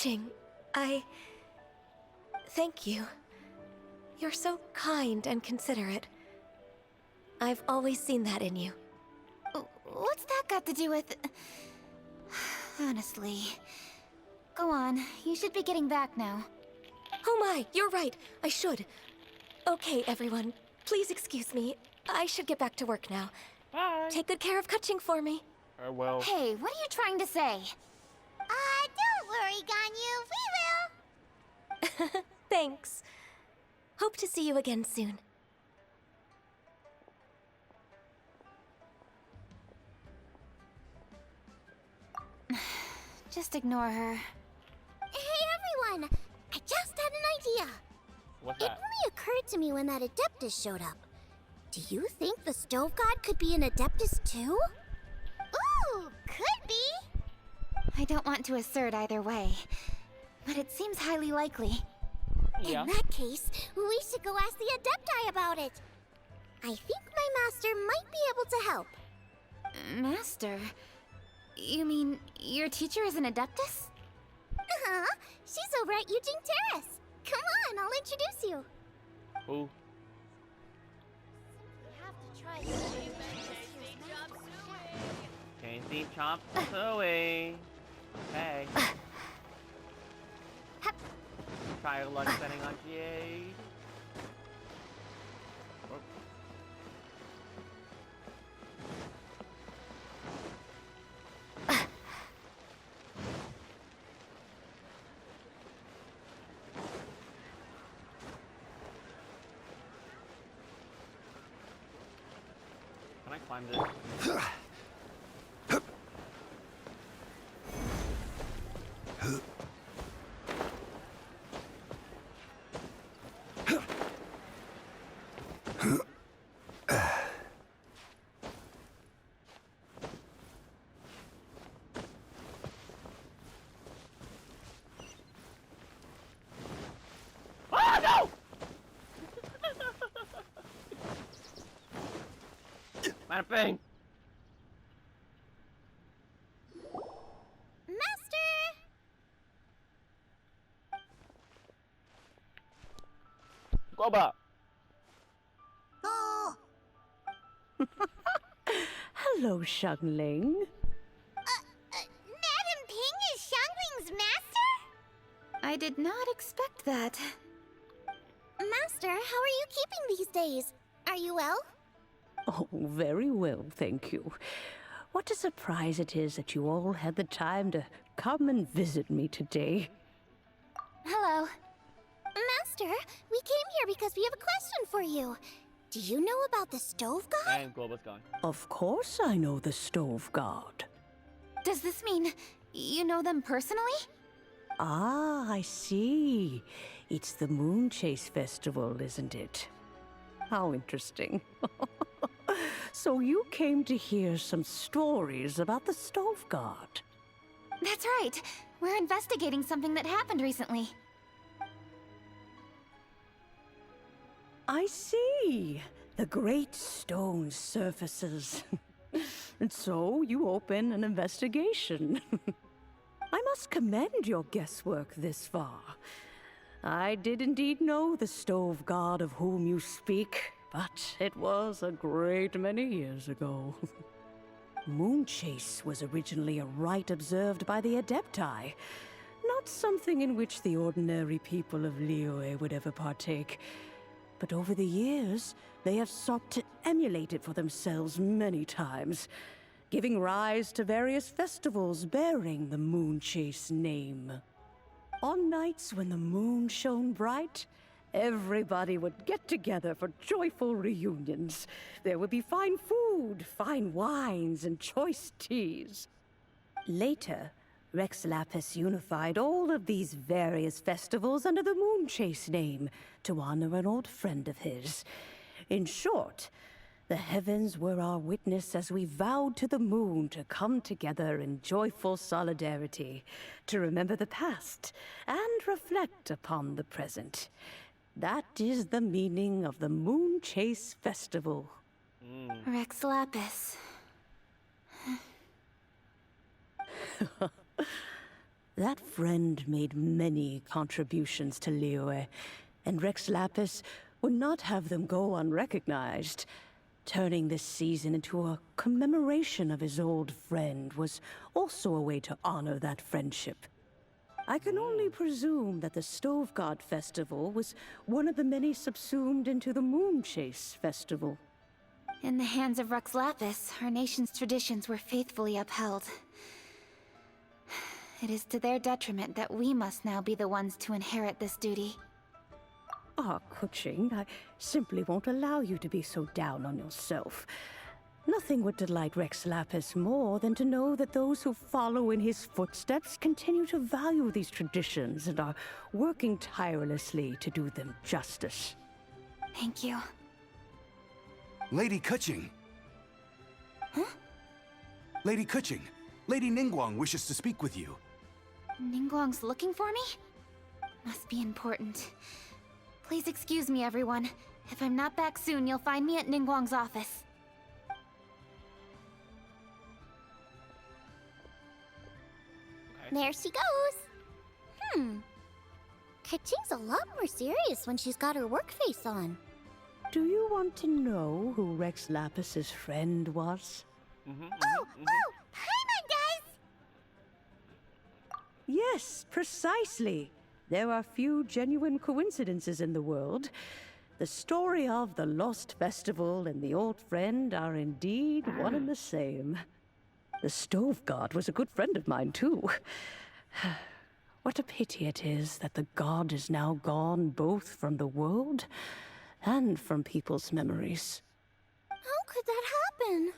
Ching, thank you. You're so kind and considerate. I've always seen that in you. What's that got to do with... Honestly... Go on, you should be getting back now. Oh my, you're right, I should. Okay, everyone, please excuse me. I should get back to work now. Bye. Take good care of Kaching for me. Well. Hey, what are you trying to say? Don't worry, Ganyu, we will. Thanks. Hope to see you again soon. Just ignore her. Hey, everyone! I just had an idea. What's It that? only occurred to me when that Adeptus showed up. Do you think the Stove God could be an Adeptus too? Ooh, could be! I don't want to assert either way, but it seems highly likely. Yeah. In that case, we should go ask the Adepti about it. I think my master might be able to help. Master? You mean your teacher is an Adeptus? Uh-huh. She's over at Eugene Terrace. Come on, I'll introduce you. Ooh. Casey chomp away. Okay. Try your luck setting on Jade. Oh. Can I climb this? Oh no! Mapping! Master! Goba! Oh! Hello, Xiangling. Madam Ping is Xiangling's master? I did not expect that. Master, how are you keeping these days? Are you well? Oh, very well, thank you. What a surprise it is that you all had the time to come and visit me today. Hello. Master, we came here because we have a question for you. Do you know about the Stove God? And Goba's gone. Of course I know the Stove God. Does this mean you know them personally? Ah, I see. It's the Moon Chase Festival, isn't it? How interesting. So you came to hear some stories about the Stove God. That's right. We're investigating something that happened recently. I see. The great stone surfaces. And so you open an investigation. I must commend your guesswork this far. I did indeed know the Stove God of whom you speak, but it was a great many years ago. Moon Chase was originally a rite observed by the Adepti, not something in which the ordinary people of Liyue would ever partake. But over the years, they have sought to emulate it for themselves many times, giving rise to various festivals bearing the Moon Chase name. On nights when the moon shone bright, everybody would get together for joyful reunions. There would be fine food, fine wines, and choice teas. Later, Rex Lapis unified all of these various festivals under the Moon Chase name to honor an old friend of his. In short, the heavens were our witness as we vowed to the moon to come together in joyful solidarity, to remember the past and reflect upon the present. That is the meaning of the Moon Chase Festival. Rex Lapis. That friend made many contributions to Liyue, and Rex Lapis would not have them go unrecognized. Turning this season into a commemoration of his old friend was also a way to honor that friendship. I can only presume that the Stove God Festival was one of the many subsumed into the Moon Chase Festival. In the hands of Rex Lapis, our nation's traditions were faithfully upheld. It is to their detriment that we must now be the ones to inherit this duty. Ah, Kuching, I simply won't allow you to be so down on yourself. Nothing would delight Rex Lapis more than to know that those who follow in his footsteps continue to value these traditions and are working tirelessly to do them justice. Thank you. Lady Kuching! Huh? Lady Kuching, Lady Ningguang wishes to speak with you. Ningguang's looking for me? Must be important. Please excuse me, everyone. If I'm not back soon, you'll find me at Ningguang's office. There she goes. Kaching's a lot more serious when she's got her work face on. Do you want to know who Rex Lapis's friend was? Oh, Paimon does! Yes, precisely. There are few genuine coincidences in the world. The story of the Lost Festival and the old friend are indeed one and the same. The Stove God was a good friend of mine, too. What a pity it is that the god is now gone both from the world and from people's memories. How could that happen?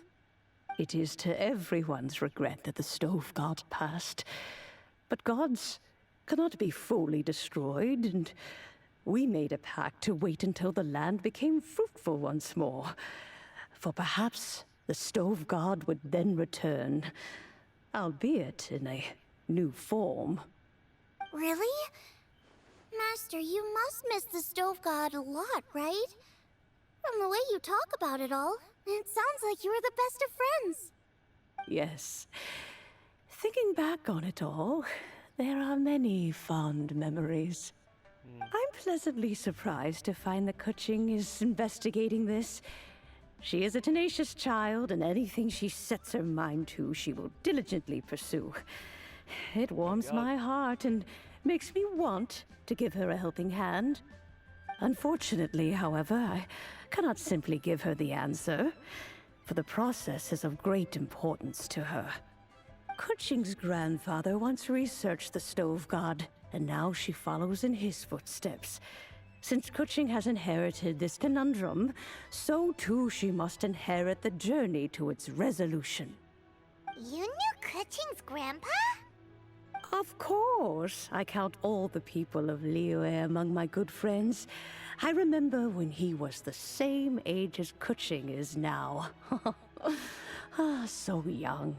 It is to everyone's regret that the Stove God passed. But gods cannot be fully destroyed, and we made a pact to wait until the land became fruitful once more. For perhaps the Stove God would then return, albeit in a new form. Really? Master, you must miss the Stove God a lot, right? From the way you talk about it all, it sounds like you were the best of friends. Yes. Thinking back on it all, there are many fond memories. I'm pleasantly surprised to find that Kuching is investigating this. She is a tenacious child, and anything she sets her mind to, she will diligently pursue. It warms my heart and makes me want to give her a helping hand. Unfortunately, however, I cannot simply give her the answer, for the process is of great importance to her. Kuching's grandfather once researched the Stove God, and now she follows in his footsteps. Since Kuching has inherited this conundrum, so too she must inherit the journey to its resolution. You knew Kuching's grandpa? Of course, I count all the people of Liyue among my good friends. I remember when he was the same age as Kuching is now. So young.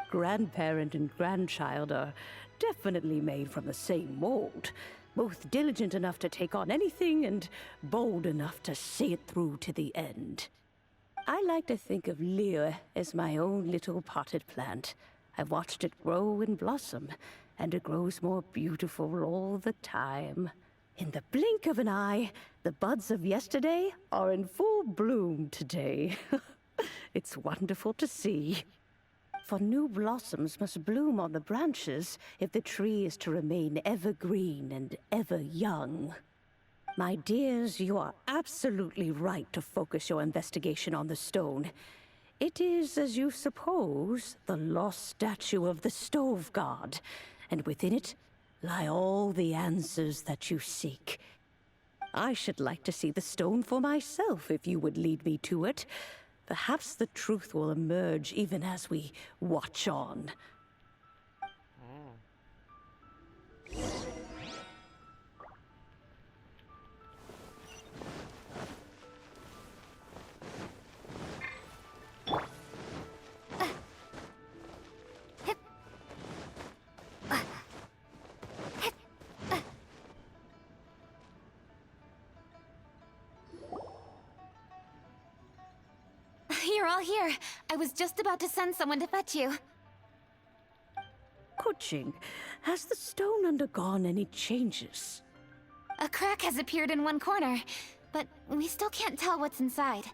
Grandparent and grandchild are definitely made from the same mold. Both diligent enough to take on anything and bold enough to see it through to the end. I like to think of Liyue as my own little potted plant. I've watched it grow and blossom, and it grows more beautiful all the time. In the blink of an eye, the buds of yesterday are in full bloom today. It's wonderful to see. For new blossoms must bloom on the branches if the tree is to remain evergreen and ever young. My dears, you are absolutely right to focus your investigation on the stone. It is, as you suppose, the lost statue of the Stove God, and within it lie all the answers that you seek. I should like to see the stone for myself if you would lead me to it. Perhaps the truth will emerge even as we watch on. You're all here. I was just about to send someone to fetch you. Kuching, has the stone undergone any changes? A crack has appeared in one corner, but we still can't tell what's inside.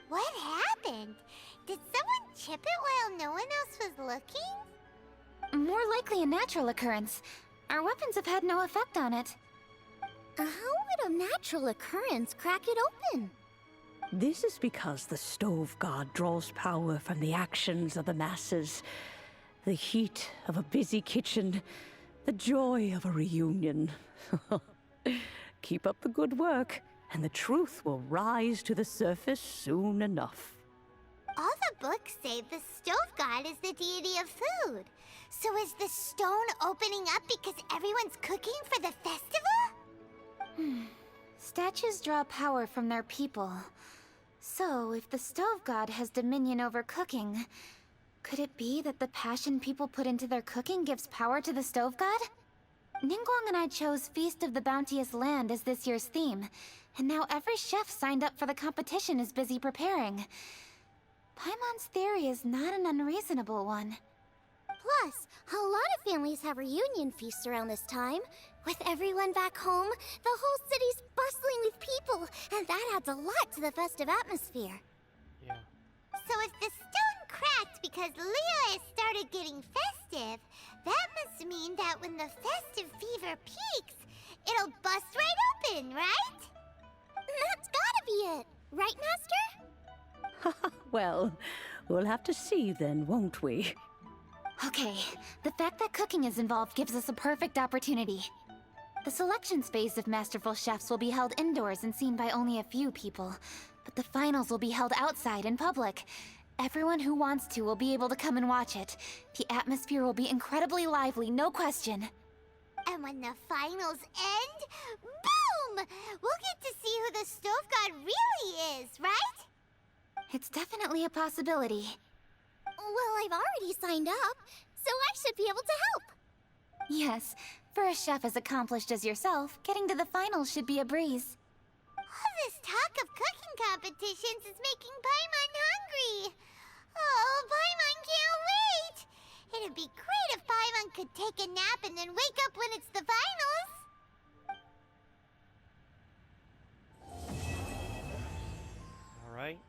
What happened? Did someone chip it while no one else was looking? More likely a natural occurrence. Our weapons have had no effect on it. How would a natural occurrence crack it open? This is because the stove god draws power from the actions of the masses. The heat of a busy kitchen, the joy of a reunion. Keep up the good work, and the truth will rise to the surface soon enough. All the books say the stove god is the deity of food. So is the stone opening up because everyone's cooking for the festival? Statues draw power from their people. So, if the stove god has dominion over cooking, could it be that the passion people put into their cooking gives power to the stove god? Ningguang and I chose Feast of the Bounteous Land as this year's theme, and now every chef signed up for the competition is busy preparing. Paimon's theory is not an unreasonable one. Plus, a lot of families have reunion feasts around this time. With everyone back home, the whole city's bustling with people, and that adds a lot to the festive atmosphere. Yeah. So if the stone cracked because Leo has started getting festive, that must mean that when the festive fever peaks, it'll bust right open, right? That's gotta be it, right, Master? Well, we'll have to see then, won't we? Okay, the fact that cooking is involved gives us a perfect opportunity. The selections phase of Masterful Chefs will be held indoors and seen by only a few people, but the finals will be held outside in public. Everyone who wants to will be able to come and watch it. The atmosphere will be incredibly lively, no question. And when the finals end, boom! We'll get to see who the stove god really is, right? It's definitely a possibility. Well, I've already signed up, so I should be able to help. Yes, for a chef as accomplished as yourself, getting to the finals should be a breeze. All this talk of cooking competitions is making Paimon hungry. Oh, Paimon can't wait! It'd be great if Paimon could take a nap and then wake up when it's the finals. All right.